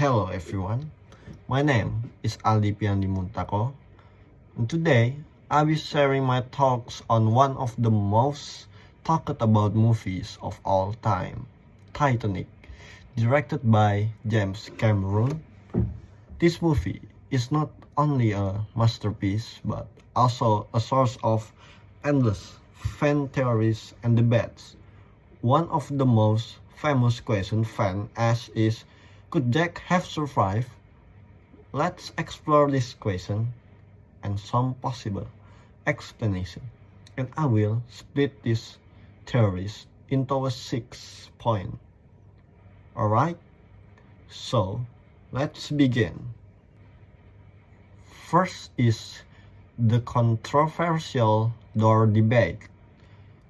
Hello everyone, my name is Aldi Piandi Muntako, and today I'll be sharing my thoughts on one of the most talked about movies of all time, Titanic, directed by James Cameron. This movie is not only a masterpiece but also a source of endless fan theories and debates. One of the most famous questions fans ask is, could Jack have survived? Let's explore this question and some possible explanation, and I will split these theories into a 6 point. Alright, so let's begin. First is the controversial door debate.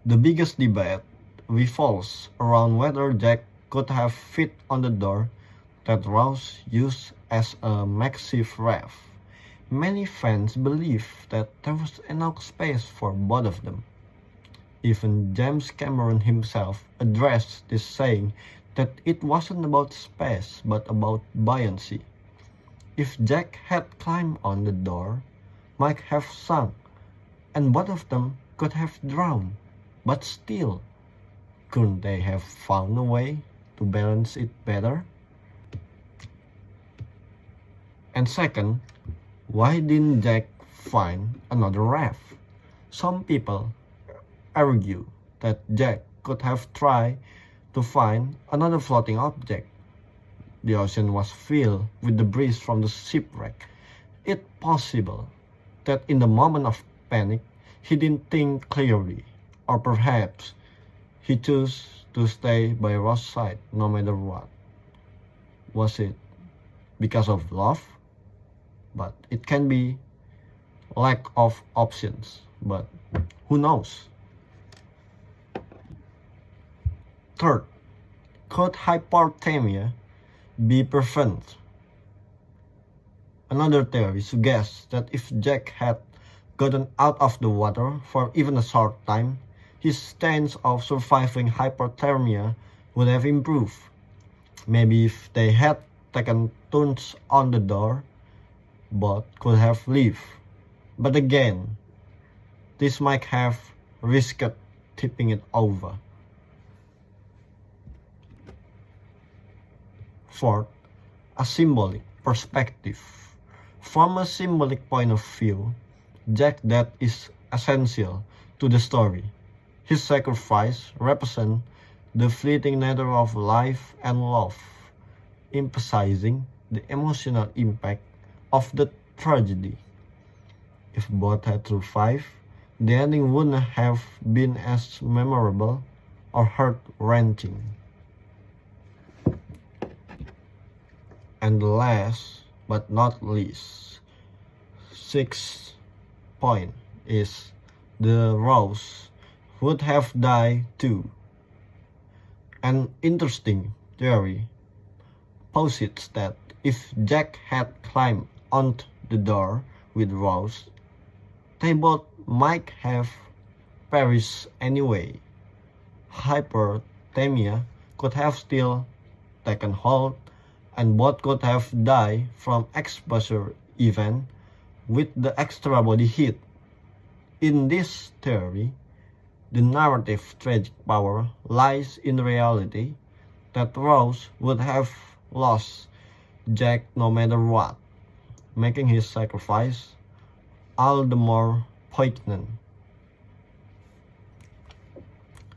The biggest debate revolves around whether Jack could have fit on the door that Rose used as a makeshift raft. Many fans believe that there was enough space for both of them. Even James Cameron himself addressed this, saying that it wasn't about space but about buoyancy. If Jack had climbed on the door, might have sunk, and both of them could have drowned. But still, couldn't they have found a way to balance it better? And second, why didn't Jack find another raft? Some people argue that Jack could have tried to find another floating object. The ocean was filled with debris from the shipwreck. It's possible that in the moment of panic, he didn't think clearly, or perhaps he chose to stay by Rose's side no matter what. Was it because of love? But it can be lack of options, but who knows? Third, could hypothermia be prevented? Another theory suggests that if Jack had gotten out of the water for even a short time, his chance of surviving hypothermia would have improved. Maybe if they had taken turns on the door, both could have lived. But again, this might have risked tipping it over. Fourth, a symbolic perspective. From a symbolic point of view, Jack's death is essential to the story. His sacrifice represents the fleeting nature of life and love, emphasizing the emotional impact of the tragedy. If both had survived, the ending wouldn't have been as memorable or heart-wrenching. And last but not least, 6th point is the Rose would have died too. An interesting theory posits that if Jack had climbed onto the door with Rose, they both might have perished anyway. Hypothermia could have still taken hold, and both could have died from exposure even with the extra body heat. In this theory, the narrative tragic power lies in the reality that Rose would have lost Jack no matter what, making his sacrifice all the more poignant.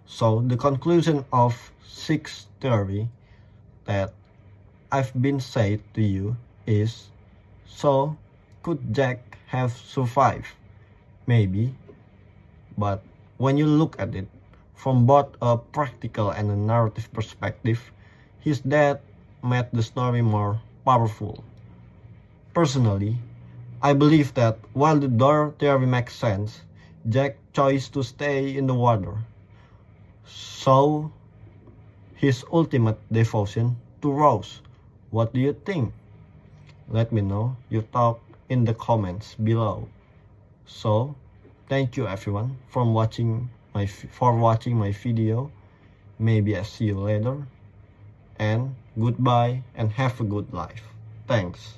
So the conclusion of 6th theory that I've been said to you is, so could Jack have survived? Maybe, but when you look at it from both a practical and a narrative perspective, his death made the story more powerful. Personally, I believe that while the door theory makes sense, Jack chose to stay in the water. So, his ultimate devotion to Rose. What do you think? Let me know your thoughts in the comments below. So, thank you everyone for watching my video. Maybe I see you later. and goodbye and have a good life. Thanks.